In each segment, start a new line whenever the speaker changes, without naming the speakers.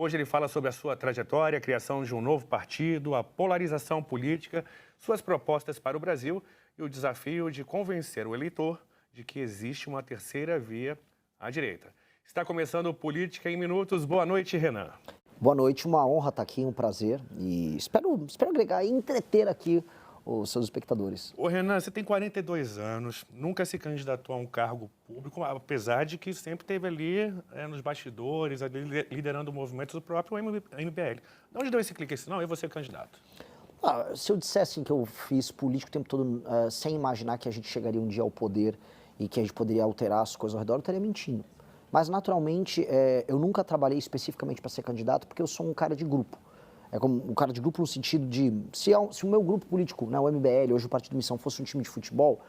Hoje ele fala sobre a sua trajetória, a criação de um novo partido, a polarização política, suas propostas para o Brasil e o desafio de convencer o eleitor de que existe uma terceira via à direita. Está começando o Política em Minutos. Boa noite, Renan.
Boa noite, uma honra estar aqui, um prazer. E espero agregar e entreter aqui os seus espectadores.
Ô Renan, você tem 42 anos, nunca se candidatou a um cargo público, apesar de que sempre esteve ali nos bastidores, ali, liderando movimentos do próprio MBL. De onde deu esse clique assim? Não, eu vou ser candidato.
Se eu dissesse que eu fiz político o tempo todo sem imaginar que a gente chegaria um dia ao poder e que a gente poderia alterar as coisas ao redor, eu estaria mentindo. Mas, naturalmente, eu nunca trabalhei especificamente para ser candidato porque eu sou um cara de grupo. É como um cara de grupo no sentido de, se o meu grupo político, né, o MBL, hoje o Partido Missão, fosse um time de futebol,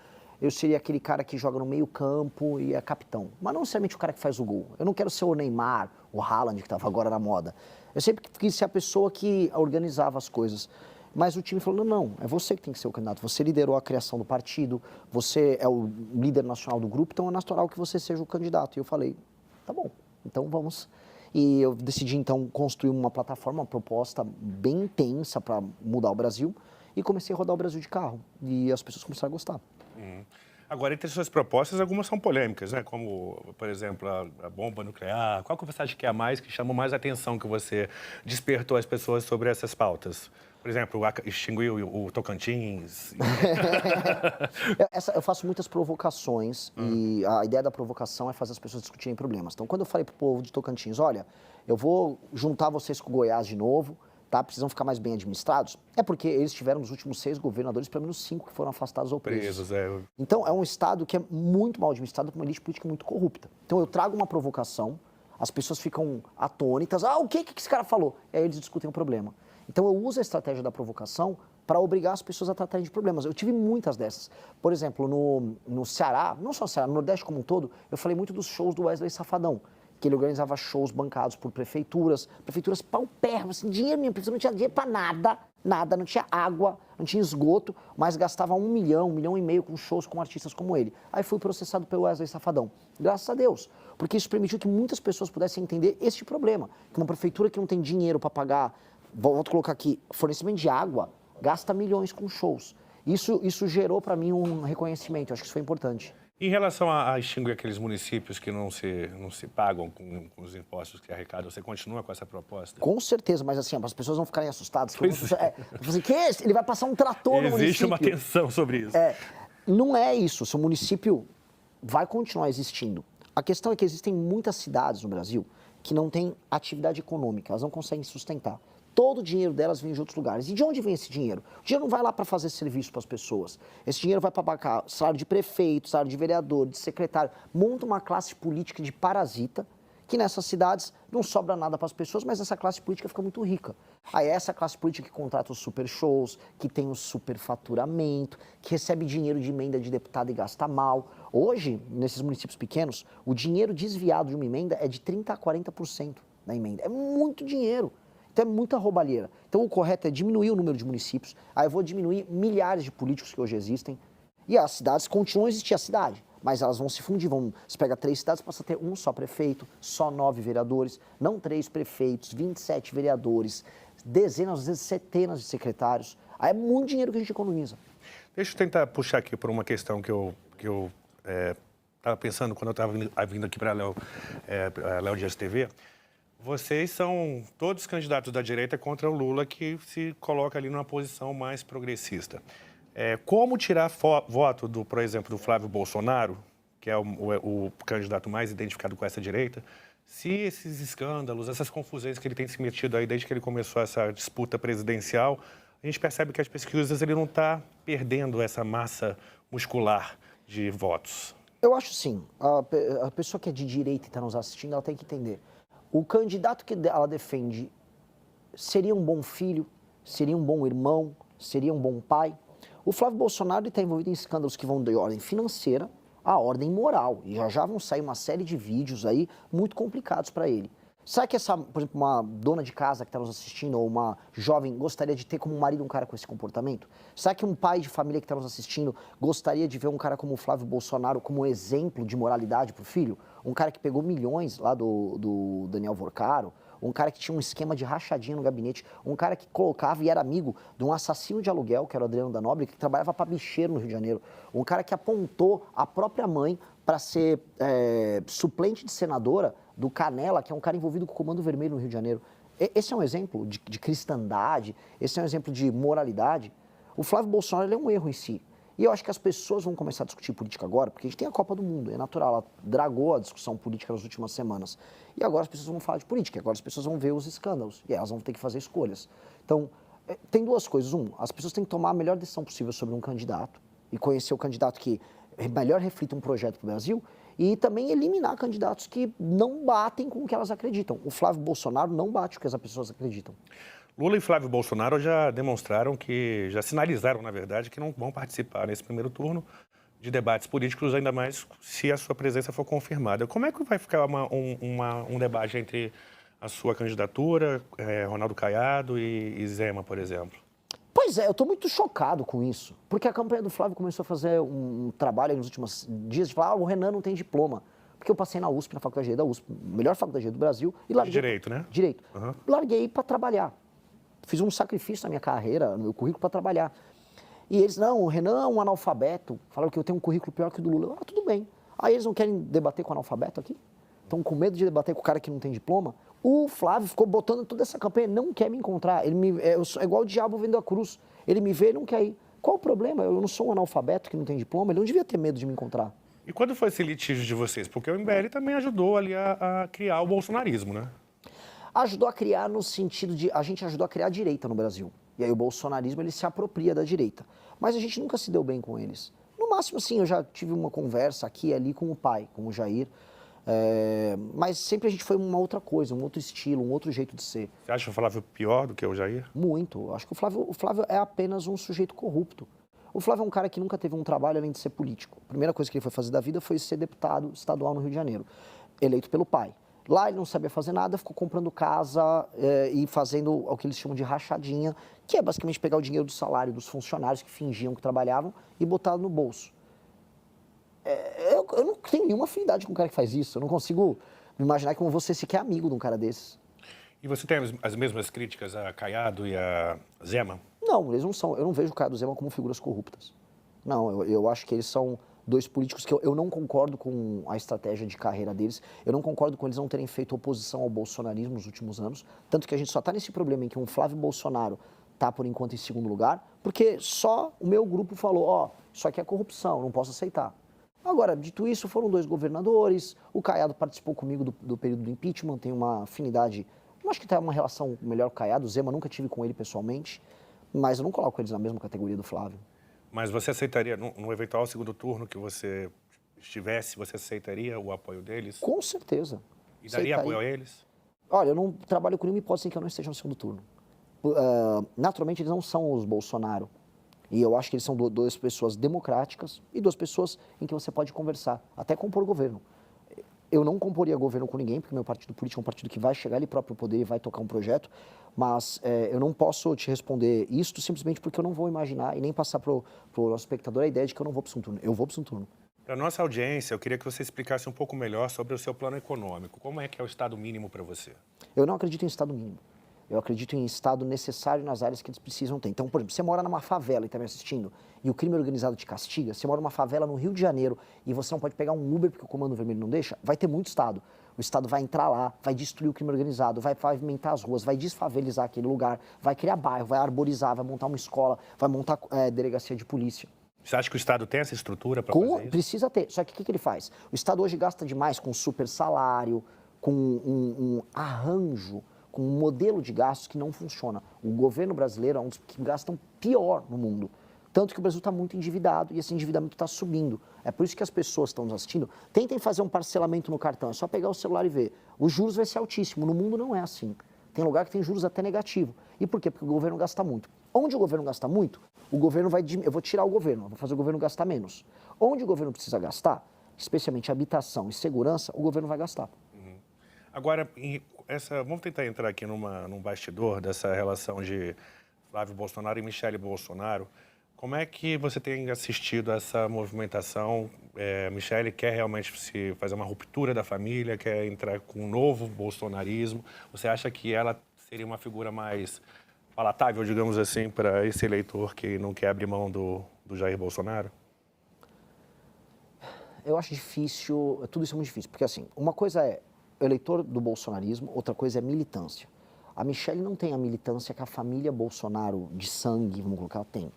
eu seria aquele cara que joga no meio campo e é capitão. Mas não necessariamente o cara que faz o gol. Eu não quero ser o Neymar, o Haaland, que estava agora na moda. Eu sempre quis ser a pessoa que organizava as coisas. Mas o time falou, não, é você que tem que ser o candidato. Você liderou a criação do partido, você é o líder nacional do grupo, então é natural que você seja o candidato. E eu falei, tá bom, então vamos. E eu decidi, então, construir uma plataforma, uma proposta bem intensa para mudar o Brasil. E comecei a rodar o Brasil de carro. E as pessoas começaram a gostar.
Agora, entre suas propostas, algumas são polêmicas, né? Como, por exemplo, a bomba nuclear. Qual que você acha que é a mais, que chamou mais atenção, que você despertou as pessoas sobre essas pautas? Por exemplo, extinguir o Tocantins.
Eu faço muitas provocações e a ideia da provocação é fazer as pessoas discutirem problemas. Então, quando eu falei pro povo de Tocantins, olha, eu vou juntar vocês com o Goiás de novo, tá? Precisam ficar mais bem administrados. É porque eles tiveram nos últimos 6 governadores, pelo menos 5 que foram afastados ou presos. Então, é um estado que é muito mal administrado por uma elite política muito corrupta. Então, eu trago uma provocação, as pessoas ficam atônitas. O que esse cara falou? Aí eles discutem o problema. Então, eu uso a estratégia da provocação para obrigar as pessoas a tratarem de problemas. Eu tive muitas dessas. Por exemplo, no Ceará, não só no Ceará, no Nordeste como um todo, eu falei muito dos shows do Wesley Safadão, que ele organizava shows bancados por prefeituras paupérrimas, assim, dinheiro mesmo, não tinha dinheiro para nada, não tinha água, não tinha esgoto, mas gastava 1 milhão, 1,5 milhão com shows com artistas como ele. Aí fui processado pelo Wesley Safadão. Graças a Deus, porque isso permitiu que muitas pessoas pudessem entender este problema, que uma prefeitura que não tem dinheiro para pagar, volto a colocar aqui, fornecimento de água, gasta milhões com shows. Isso gerou para mim um reconhecimento, eu acho que isso foi importante.
Em relação a extinguir aqueles municípios que não se pagam com os impostos que arrecadam, você continua com essa proposta?
Com certeza, mas assim, as pessoas não ficarem assustadas. Que ele vai passar um trator no município.
Existe uma tensão sobre isso.
Não é isso, seu município vai continuar existindo. A questão é que existem muitas cidades no Brasil que não têm atividade econômica, elas não conseguem sustentar. Todo o dinheiro delas vem de outros lugares. E de onde vem esse dinheiro? O dinheiro não vai lá para fazer serviço para as pessoas. Esse dinheiro vai para pagar salário de prefeito, salário de vereador, de secretário. Monta uma classe política de parasita, que nessas cidades não sobra nada para as pessoas, mas essa classe política fica muito rica. Aí é essa classe política que contrata os super shows, que tem o superfaturamento, que recebe dinheiro de emenda de deputado e gasta mal. Hoje, nesses municípios pequenos, o dinheiro desviado de uma emenda é de 30% a 40% da emenda. É muito dinheiro. Então é muita roubalheira. Então o correto é diminuir o número de municípios, aí eu vou diminuir milhares de políticos que hoje existem, e as cidades continuam a existir a cidade, mas elas vão se fundir, você pega 3 cidades, passa a ter um só prefeito, só 9 vereadores, não 3 prefeitos, 27 vereadores, dezenas, às vezes centenas de secretários. Aí é muito dinheiro que a gente economiza.
Deixa eu tentar puxar aqui por uma questão que eu estava pensando quando eu estava vindo aqui para a Léo Dias TV. Vocês são todos candidatos da direita contra o Lula, que se coloca ali numa posição mais progressista. Como tirar voto, por exemplo, do Flávio Bolsonaro, que é o candidato mais identificado com essa direita, se esses escândalos, essas confusões que ele tem se metido aí desde que ele começou essa disputa presidencial, a gente percebe que as pesquisas ele não está perdendo essa massa muscular de votos?
Eu acho sim. A pessoa que é de direita e está nos assistindo, ela tem que entender. O candidato que ela defende seria um bom filho, seria um bom irmão, seria um bom pai. O Flávio Bolsonaro está envolvido em escândalos que vão de ordem financeira a ordem moral. E já vão sair uma série de vídeos aí muito complicados para ele. Será que por exemplo, uma dona de casa que está nos assistindo ou uma jovem gostaria de ter como marido um cara com esse comportamento? Será que um pai de família que está nos assistindo gostaria de ver um cara como o Flávio Bolsonaro como exemplo de moralidade para o filho? Um cara que pegou milhões lá do Daniel Vorcaro, um cara que tinha um esquema de rachadinha no gabinete, um cara que colocava e era amigo de um assassino de aluguel, que era o Adriano da Nóbrega, que trabalhava para bicheiro no Rio de Janeiro, um cara que apontou a própria mãe para ser suplente de senadora do Canela, que é um cara envolvido com o Comando Vermelho no Rio de Janeiro. Esse é um exemplo de cristandade, esse é um exemplo de moralidade. O Flávio Bolsonaro ele é um erro em si. E eu acho que as pessoas vão começar a discutir política agora, porque a gente tem a Copa do Mundo, é natural, ela dragou a discussão política nas últimas semanas. E agora as pessoas vão falar de política, agora as pessoas vão ver os escândalos, e elas vão ter que fazer escolhas. Então, tem duas coisas. As pessoas têm que tomar a melhor decisão possível sobre um candidato, e conhecer o candidato que melhor reflita um projeto para o Brasil, e também eliminar candidatos que não batem com o que elas acreditam. O Flávio Bolsonaro não bate com o que as pessoas acreditam.
Lula e Flávio Bolsonaro já demonstraram já sinalizaram, na verdade, que não vão participar nesse primeiro turno de debates políticos, ainda mais se a sua presença for confirmada. Como é que vai ficar um debate entre a sua candidatura, Ronaldo Caiado e Zema, por exemplo?
Pois é, eu estou muito chocado com isso, porque a campanha do Flávio começou a fazer um trabalho nos últimos dias de falar, o Renan não tem diploma. Porque eu passei na USP, na Faculdade de Direito da USP, melhor faculdade de Direito do Brasil, e larguei...
Direito, né?
Direito.
Uhum.
Larguei para trabalhar. Fiz um sacrifício na minha carreira, no meu currículo, para trabalhar. E eles, não, o Renan é um analfabeto. Falaram que eu tenho um currículo pior que o do Lula. Tudo bem. Aí eles não querem debater com o analfabeto aqui? Estão com medo de debater com o cara que não tem diploma? O Flávio ficou botando toda essa campanha, não quer me encontrar. É igual o diabo vendo a cruz. Ele me vê e não quer ir. Qual o problema? Eu não sou um analfabeto que não tem diploma, ele não devia ter medo de me encontrar.
E quando foi esse litígio de vocês? Porque o MBL também ajudou ali a criar o bolsonarismo, né?
Ajudou a criar no sentido de... A gente ajudou a criar a direita no Brasil. E aí o bolsonarismo, ele se apropria da direita. Mas a gente nunca se deu bem com eles. No máximo, sim, eu já tive uma conversa aqui e ali com o pai, com o Jair. Mas sempre a gente foi uma outra coisa, um outro estilo, um outro jeito de ser.
Você acha o Flávio pior do que o Jair?
Muito. Acho que o Flávio é apenas um sujeito corrupto. O Flávio é um cara que nunca teve um trabalho além de ser político. A primeira coisa que ele foi fazer da vida foi ser deputado estadual no Rio de Janeiro, eleito pelo pai. Lá ele não sabia fazer nada, ficou comprando casa e fazendo o que eles chamam de rachadinha, que é basicamente pegar o dinheiro do salário dos funcionários que fingiam que trabalhavam e botar no bolso. Eu não tenho nenhuma afinidade com um cara que faz isso. Eu não consigo me imaginar como você sequer é amigo de um cara desses.
E você tem as mesmas críticas a Caiado e a Zema?
Não, eles não são. Eu não vejo o Caiado e o Zema como figuras corruptas. Não, eu acho que eles são dois políticos que eu não concordo com a estratégia de carreira deles. Eu não concordo com eles não terem feito oposição ao bolsonarismo nos últimos anos. Tanto que a gente só está nesse problema em que um Flávio Bolsonaro está, por enquanto, em segundo lugar, porque só o meu grupo falou, isso aqui é corrupção, não posso aceitar. Agora, dito isso, foram dois governadores, o Caiado participou comigo do período do impeachment, tem uma afinidade, eu acho que tem uma relação melhor com o Caiado, o Zema nunca tive com ele pessoalmente, mas eu não coloco eles na mesma categoria do Flávio.
Mas você aceitaria, no eventual segundo turno que você estivesse, você aceitaria o apoio deles?
Com certeza.
E daria apoio a eles?
Olha, eu não trabalho com nenhuma hipótese em que eu não esteja no segundo turno. Naturalmente, eles não são os Bolsonaro. E eu acho que eles são duas pessoas democráticas e duas pessoas em que você pode conversar, até compor governo. Eu não comporia governo com ninguém, porque meu partido político é um partido que vai chegar ali próprio poder e vai tocar um projeto, mas eu não posso te responder isto simplesmente porque eu não vou imaginar e nem passar para o nosso espectador a ideia de que eu não vou para o segundo turno. Eu vou para o segundo turno.
Para a nossa audiência, eu queria que você explicasse um pouco melhor sobre o seu plano econômico. Como é que é o estado mínimo para você?
Eu não acredito em estado mínimo. Eu acredito em estado necessário nas áreas que eles precisam ter. Então, por exemplo, você mora numa favela e está me assistindo, e o crime organizado te castiga, você mora numa favela no Rio de Janeiro e você não pode pegar um Uber porque o Comando Vermelho não deixa, vai ter muito estado. O estado vai entrar lá, vai destruir o crime organizado, vai pavimentar as ruas, vai desfavelizar aquele lugar, vai criar bairro, vai arborizar, vai montar uma escola, vai montar delegacia de polícia.
Você acha que o Estado tem essa estrutura para fazer isso?
Precisa ter. Só que o que ele faz? O Estado hoje gasta demais com super salário, com um arranjo, com um modelo de gastos que não funciona. O governo brasileiro é um dos que gastam pior no mundo. Tanto que o Brasil está muito endividado e esse endividamento está subindo. É por isso que as pessoas que estão nos assistindo tentem fazer um parcelamento no cartão. É só pegar o celular e ver. Os juros vai ser altíssimo. No mundo não é assim. Tem lugar que tem juros até negativo. E por quê? Porque o governo gasta muito. Onde o governo gasta muito, o governo vai... Eu vou tirar o governo, vou fazer o governo gastar menos. Onde o governo precisa gastar, especialmente habitação e segurança, o governo vai gastar.
Agora, vamos tentar entrar aqui num bastidor dessa relação de Flávio Bolsonaro e Michele Bolsonaro. Como é que você tem assistido essa movimentação? Michele quer realmente se fazer uma ruptura da família, quer entrar com um novo bolsonarismo. Você acha que ela seria uma figura mais palatável, digamos assim, para esse eleitor que não quer abrir mão do Jair Bolsonaro?
Eu acho difícil, tudo isso é muito difícil, porque assim, uma coisa é eleitor do bolsonarismo, outra coisa é militância. A Michele não tem a militância que a família Bolsonaro de sangue, vamos colocar, tem.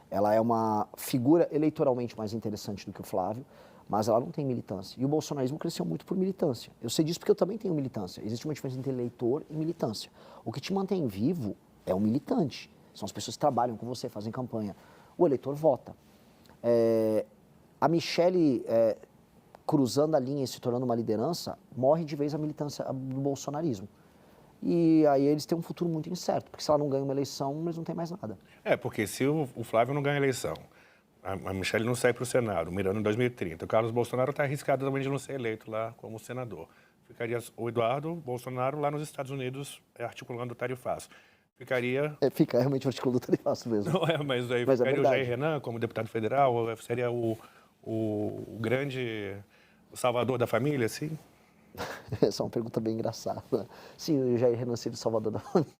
Ela é uma figura eleitoralmente mais interessante do que o Flávio, mas ela não tem militância. E o bolsonarismo cresceu muito por militância. Eu sei disso porque eu também tenho militância. Existe uma diferença entre eleitor e militância. O que te mantém vivo é o militante. São as pessoas que trabalham com você, fazem campanha. O eleitor vota. A Michele, cruzando a linha e se tornando uma liderança, morre de vez a militância do bolsonarismo. E aí eles têm um futuro muito incerto, porque se ela não ganha uma eleição, eles não têm mais nada.
Porque se o Flávio não ganha a eleição, a Michele não sai para o Senado, mirando em 2030, o Carlos Bolsonaro está arriscado também de não ser eleito lá como senador. Ficaria o Eduardo Bolsonaro lá nos Estados Unidos articulando o tarifaço. Ficaria...
Fica realmente o artigo do tarifaço mesmo.
Não mas aí
Mas
ficaria
é
o Jair
verdade.
Renan como deputado federal, seria o grande o salvador da família, assim?
Essa é uma pergunta bem engraçada. Sim, o Jair Renan seria o salvador da família.